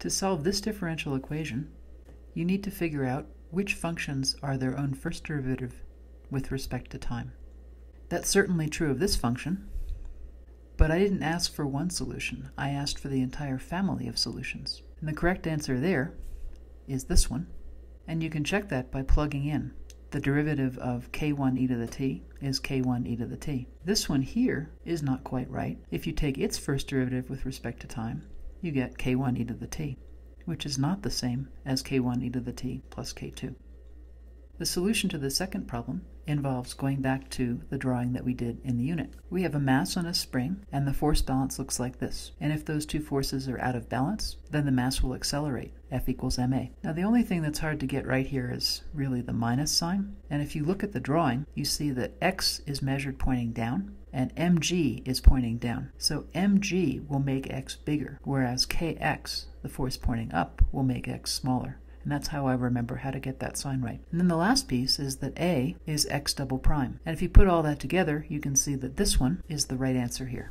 To solve this differential equation, you need to figure out which functions are their own first derivative with respect to time. That's certainly true of this function, but I didn't ask for one solution. I asked for the entire family of solutions. And the correct answer there is this one, and you can check that by plugging in. The derivative of k1 e to the t is k1 e to the t. This one here is not quite right. If you take its first derivative with respect to time, you get k1 e to the t, which is not the same as k1 e to the t plus k2. The solution to the second problem involves going back to the drawing that we did in the unit. We have a mass on a spring, and the force balance looks like this. And if those two forces are out of balance, then the mass will accelerate, F equals ma. Now the only thing that's hard to get right here is really the minus sign. And if you look at the drawing, you see that x is measured pointing down, and mg is pointing down. So mg will make x bigger, whereas kx, the force pointing up, will make x smaller. And that's how I remember how to get that sign right. And then the last piece is that A is x double prime. And if you put all that together, you can see that this one is the right answer here.